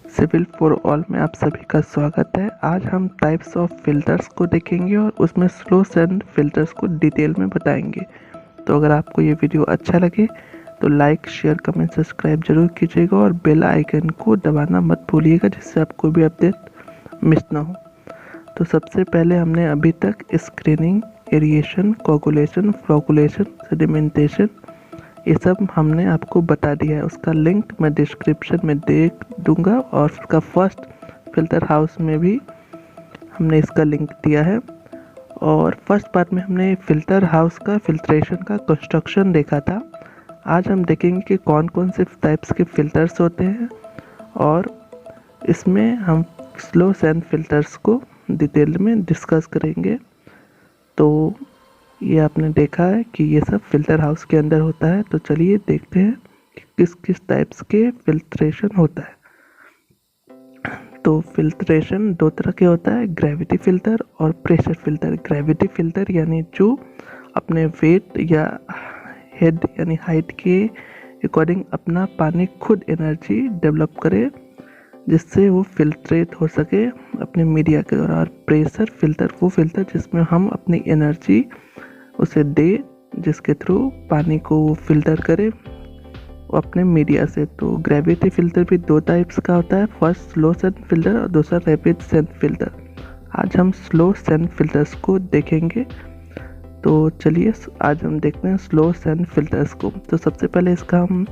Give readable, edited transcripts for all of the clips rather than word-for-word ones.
Civil for all में आप सभी का स्वागत है। आज हम टाइप्स ऑफ फिल्टर्स को देखेंगे और उसमें स्लो सेंड फिल्टर्स को डिटेल में बताएंगे। तो अगर आपको ये वीडियो अच्छा लगे तो लाइक, शेयर, कमेंट, सब्सक्राइब जरूर कीजिएगा और बेल आइकन को दबाना मत भूलिएगा, जिससे आपको भी अपडेट मिस ना हो। तो सबसे पहले हमने अभी तक screening, aeration, coagulation, flocculation, sedimentation, ये सब हमने आपको बता दिया है। उसका लिंक मैं डिस्क्रिप्शन में दे दूंगा और उसका फर्स्ट फिल्टर हाउस में भी हमने इसका लिंक दिया है। और फर्स्ट पार्ट में हमने फिल्टर हाउस का फिल्ट्रेशन का कंस्ट्रक्शन देखा था। आज हम देखेंगे कि कौन कौन से टाइप्स के फिल्टर्स होते हैं और इसमें हम स्लो सेंड फिल्टर्स को डिटेल में डिस्कस करेंगे। तो ये आपने देखा है कि ये सब फिल्टर हाउस के अंदर होता है। तो चलिए देखते हैं कि किस किस टाइप्स के फिल्ट्रेशन होता है। तो फिल्ट्रेशन दो तरह के होता है, ग्रेविटी फिल्टर और प्रेशर फिल्टर। ग्रेविटी फिल्टर यानी जो अपने वेट या हेड यानी हाइट के अकॉर्डिंग अपना पानी खुद एनर्जी डेवलप करे, जिससे वो फिल्ट्रेट हो सके अपने मीडिया के द्वारा। और प्रेशर फिल्टर वो फिल्टर जिसमें हम अपनी एनर्जी उसे दे, जिसके थ्रू पानी को वो फिल्टर करे वो अपने मीडिया से। तो ग्रेविटी फिल्टर भी दो टाइप्स का होता है, फर्स्ट स्लो सेंड फिल्टर और दूसरा रैपिड सेंड फिल्टर। आज हम स्लो सेंड फिल्टर्स को देखेंगे। तो चलिए आज हम देखते हैं स्लो सेंड फिल्टर्स को। तो सबसे पहले इसका हम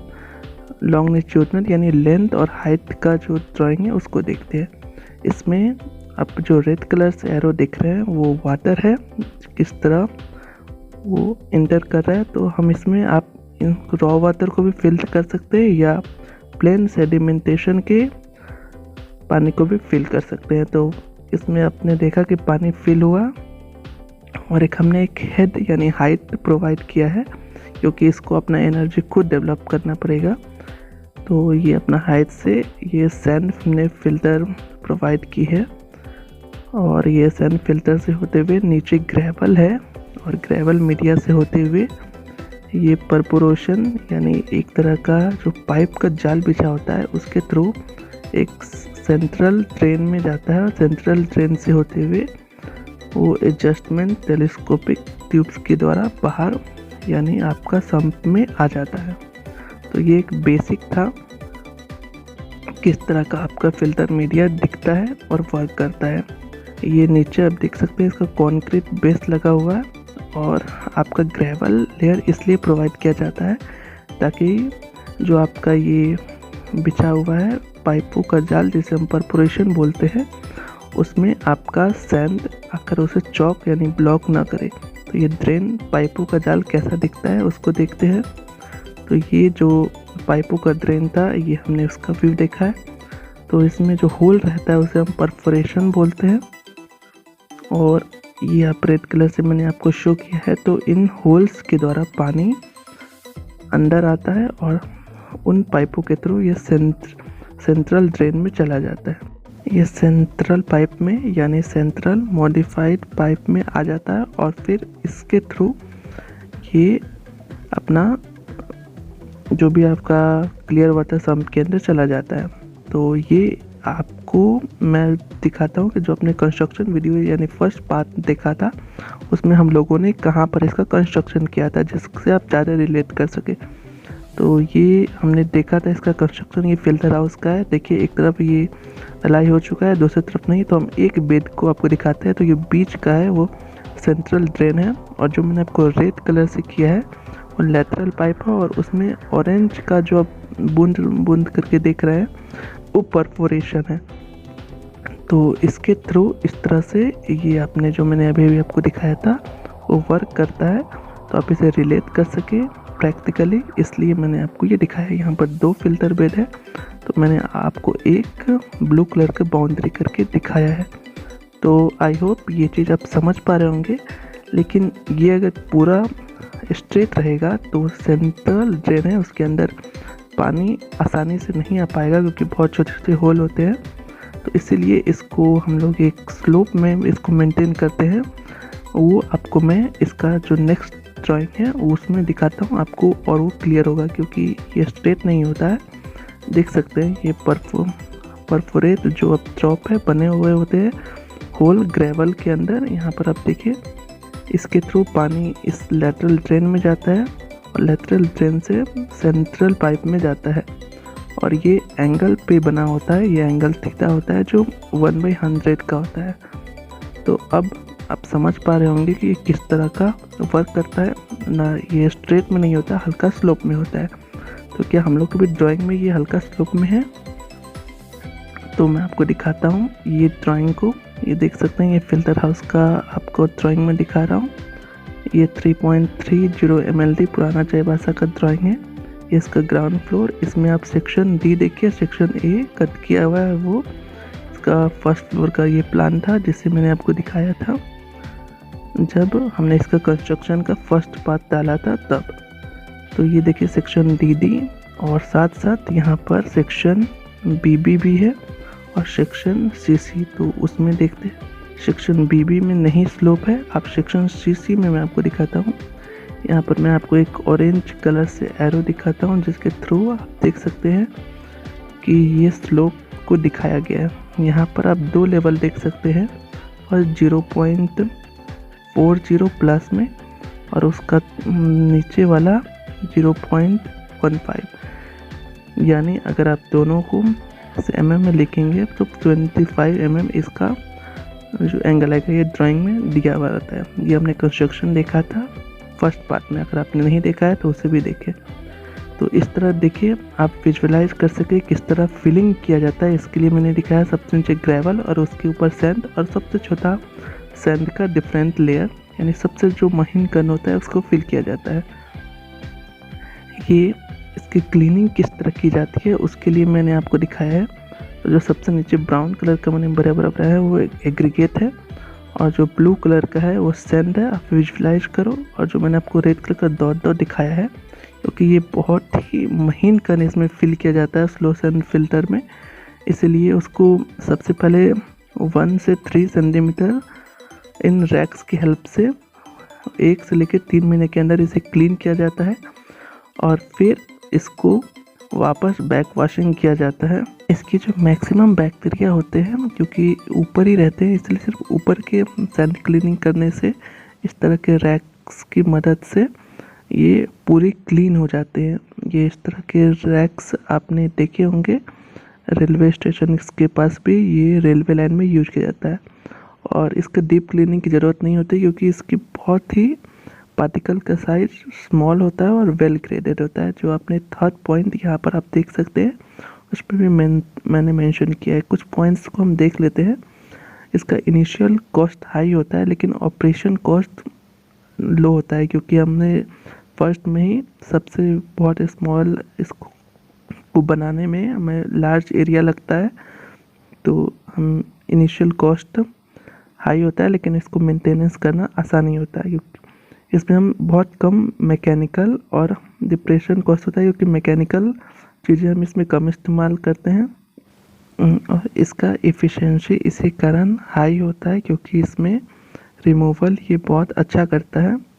लॉन्गिट्यूडनल यानी लेंथ और हाइट का जो ड्राइंग है उसको देखते हैं। इसमें अब जो रेड कलर से एरो दिख रहे हैं वो वाटर है, किस तरह वो इंटर कर रहा है। तो हम इसमें आप इन रॉ वाटर को भी फिल्टर कर सकते हैं या प्लेन सेडिमेंटेशन के पानी को भी फिल कर सकते हैं। तो इसमें आपने देखा कि पानी फिल हुआ और हमने एक हेड यानी हाइट प्रोवाइड किया है, क्योंकि इसको अपना एनर्जी खुद डेवलप करना पड़ेगा। तो ये अपना हाइट से ये सैंड हमने फिल्टर प्रोवाइड की है और ये सैंड फिल्टर से होते हुए नीचे ग्रेवल है और ग्रेवल मीडिया से होते हुए ये परपोरेशन यानी एक तरह का जो पाइप का जाल बिछा होता है उसके थ्रू एक सेंट्रल ड्रेन में जाता है और सेंट्रल ड्रेन से होते हुए वो एडजस्टमेंट टेलीस्कोपिक ट्यूब्स के द्वारा बाहर यानी आपका सम्प में आ जाता है। तो ये एक बेसिक था किस तरह का आपका फिल्टर मीडिया दिखता है और वर्क करता है। ये नीचे आप देख सकते हैं इसका कंक्रीट बेस लगा हुआ है और आपका ग्रेवल लेयर इसलिए प्रोवाइड किया जाता है ताकि जो आपका ये बिछा हुआ है पाइपों का जाल, जिसे हम परपोरेशन बोलते हैं, उसमें आपका सैंड आकर उसे चौक यानी ब्लॉक ना करे। तो ये ड्रेन पाइपों का जाल कैसा दिखता है उसको देखते हैं। तो ये जो पाइपों का ड्रेन था ये हमने उसका व्यू देखा है। तो इसमें जो होल रहता है उसे हम परफोरेशन बोलते हैं और ये आप रेड कलर से मैंने आपको शो किया है। तो इन होल्स के द्वारा पानी अंदर आता है और उन पाइपों के थ्रू ये सेंट्रल ड्रेन में चला जाता है। ये सेंट्रल पाइप में यानी सेंट्रल मॉडिफाइड पाइप में आ जाता है और फिर इसके थ्रू ये अपना जो भी आपका क्लियर वाटर सम्प के अंदर चला जाता है। तो ये आपको मैं दिखाता हूँ कि जो अपने कंस्ट्रक्शन वीडियो यानी फर्स्ट पार्ट देखा था उसमें हम लोगों ने कहाँ पर इसका कंस्ट्रक्शन किया था, जिससे आप ज़्यादा रिलेट कर सके। तो ये हमने देखा था इसका कंस्ट्रक्शन, ये फिल्टर हाउस का है। देखिए एक तरफ ये ढलाई हो चुका है, दूसरी तरफ नहीं। तो हम एक बेड को आपको दिखाते हैं। तो ये बीच का है वो सेंट्रल ड्रेन है और जो मैंने आपको रेड कलर से किया है वो लेटरल पाइप है और उसमें ऑरेंज का जो आप बूंद बूंद करके देख रहे हैं वो परफोरेशन है। तो इसके थ्रू इस तरह से ये आपने जो मैंने अभी भी आपको दिखाया था वो वर्क करता है। तो आप इसे रिलेट कर सके प्रैक्टिकली, इसलिए मैंने आपको ये दिखाया है। यहाँ पर दो फिल्टर बेड है तो मैंने आपको एक ब्लू कलर का बाउंड्री करके दिखाया है। तो आई होप ये चीज़ आप समझ पा रहे होंगे। लेकिन ये अगर पूरा स्ट्रेट रहेगा तो सेंट्रल ड्रेन है उसके अंदर पानी आसानी से नहीं आ पाएगा, क्योंकि बहुत छोटे छोटे होल होते हैं। तो इसीलिए इसको हम लोग एक स्लोप में इसको मेंटेन करते हैं। वो आपको मैं इसका जो नेक्स्ट ड्राइंग है उसमें दिखाता हूँ आपको और वो क्लियर होगा, क्योंकि ये स्ट्रेट नहीं होता है। देख सकते हैं ये परफोरेट जो अब ड्रॉप है बने हुए होते हैं होल ग्रेवल के अंदर। यहाँ पर आप देखिए इसके थ्रू पानी इस लेटरल ड्रेन में जाता है और लेटरल ड्रेन से सेंट्रल पाइप में जाता है और ये एंगल पे बना होता है। ये एंगल थीटा होता है जो 1/100 का होता है। तो अब आप समझ पा रहे होंगे कि ये किस तरह का वर्क करता है ना। ये स्ट्रेट में नहीं होता, हल्का स्लोप में होता है। तो क्या हम लोग की भी ड्राइंग में ये हल्का स्लोप में है? तो मैं आपको दिखाता हूँ ये ड्राइंग को। ये देख सकते हैं, ये फिल्टर हाउस का आपको ड्राइंग में दिखा रहा हूँ। ये 3.30 MLD पुराना चाईबासा का ड्राइंग है। ये इसका ग्राउंड फ्लोर। इसमें आप सेक्शन डी देखिए, सेक्शन ए कट किया हुआ है। वो इसका फर्स्ट फ्लोर का ये प्लान था जिसे मैंने आपको दिखाया था जब हमने इसका कंस्ट्रक्शन का फर्स्ट पार्ट डाला था तब। तो ये देखिए सेक्शन डी और साथ साथ यहाँ पर सेक्शन बी भी है और सेक्शन सी। तो उसमें देखते हैं सेक्शन बी में नहीं स्लोप है। आप सेक्शन सी में मैं आपको दिखाता हूँ। यहाँ पर मैं आपको एक ऑरेंज कलर से एरो दिखाता हूँ जिसके थ्रू आप देख सकते हैं कि ये स्लोप को दिखाया गया है। यहाँ पर आप 2 लेवल देख सकते हैं और 0.40 प्लस में और उसका नीचे वाला 0.15। यानी अगर आप दोनों को mm में लिखेंगे तो 25 mm इसका जो एंगल आएगा। ये ड्राइंग में दिया हुआ रहता है। ये हमने कंस्ट्रक्शन देखा था फर्स्ट पार्ट में। अगर आपने नहीं देखा है तो उसे भी देखें। तो इस तरह देखिए आप विजुअलाइज कर सके किस तरह फिलिंग किया जाता है। इसके लिए मैंने दिखाया सबसे नीचे ग्रेवल और उसके ऊपर सैंड और सबसे छोटा सैंड का डिफरेंट लेयर, यानी सबसे जो महीन कण होता है उसको फिल किया जाता है। ये इसकी क्लीनिंग किस तरह की जाती है उसके लिए मैंने आपको दिखाया है। तो जो सबसे नीचे ब्राउन कलर का मैंने बराबर बनाया है वो एग्रीगेट है और जो ब्लू कलर का है वो सैंड है। आप विजुअलाइज करो। और जो मैंने आपको रेड कलर का डॉट दिखाया है क्योंकि ये बहुत ही महीन कण इसमें फिल किया जाता है स्लो सैंड फिल्टर में, इसलिए उसको सबसे पहले 1 से 3 सेंटीमीटर इन रैक्स की हेल्प से 1 से लेकर 3 महीने के अंदर इसे क्लीन किया जाता है और फिर इसको वापस बैक वॉशिंग किया जाता है। इसकी जो मैक्सिमम बैक्टीरिया होते हैं क्योंकि ऊपर ही रहते हैं, इसलिए सिर्फ ऊपर के सैंड क्लीनिंग करने से इस तरह के रैक्स की मदद से ये पूरी क्लीन हो जाते हैं। ये इस तरह के रैक्स आपने देखे होंगे रेलवे स्टेशन के पास भी, ये रेलवे लाइन में यूज किया जाता है और इसका डीप क्लीनिंग की ज़रूरत नहीं होती क्योंकि इसकी बहुत ही पार्टिकल का साइज स्मॉल होता है और वेल ग्रेडेड होता है। जो आपने थर्ड पॉइंट यहाँ पर आप देख सकते हैं उस पर भी मैंने मेंशन किया है। कुछ पॉइंट्स को हम देख लेते हैं। इसका इनिशियल कॉस्ट हाई होता है लेकिन ऑपरेशन कॉस्ट लो होता है क्योंकि हमने फर्स्ट में ही सबसे बहुत स्मॉल इसको बनाने में हमें लार्ज एरिया लगता है। तो हम इनिशियल कॉस्ट हाई होता है लेकिन इसको मेंटेनेंस करना आसान नहीं होता है क्योंकि इसमें हम बहुत कम मैकेनिकल और डिप्रेशन कॉस्ट होता है क्योंकि मैकेनिकल चीज़ें हम इसमें कम इस्तेमाल करते हैं और इसका एफिशिएंसी इसी कारण हाई होता है क्योंकि इसमें रिमूवल ये बहुत अच्छा करता है।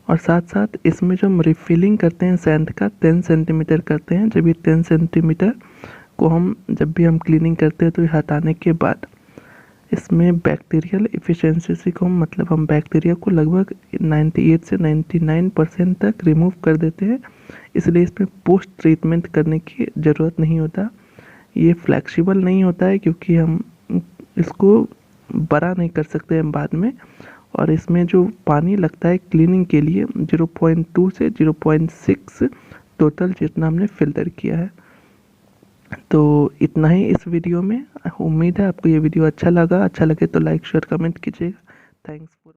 और साथ साथ इसमें जो हम रिफिलिंग करते हैं सैंड का 10 सेंटीमीटर करते हैं। जब ये 10 सेंटीमीटर को हम जब भी हम क्लीनिंग करते हैं तो ये हटाने के बाद इसमें बैक्टीरियल एफिशिएंसी को हम बैक्टीरिया को लगभग 98 से 99% तक रिमूव कर देते हैं। इसलिए इसमें पोस्ट ट्रीटमेंट करने की ज़रूरत नहीं होता। ये फ्लेक्सिबल नहीं होता है क्योंकि हम इसको बड़ा नहीं कर सकते हैं बाद में। और इसमें जो पानी लगता है क्लीनिंग के लिए 0.2 से 0.6 टोटल जितना हमने फिल्टर किया है। तो इतना ही इस वीडियो में। उम्मीद है आपको ये वीडियो अच्छा लगा। अच्छा लगे तो लाइक शेयर कमेंट कीजिएगा। Thanks for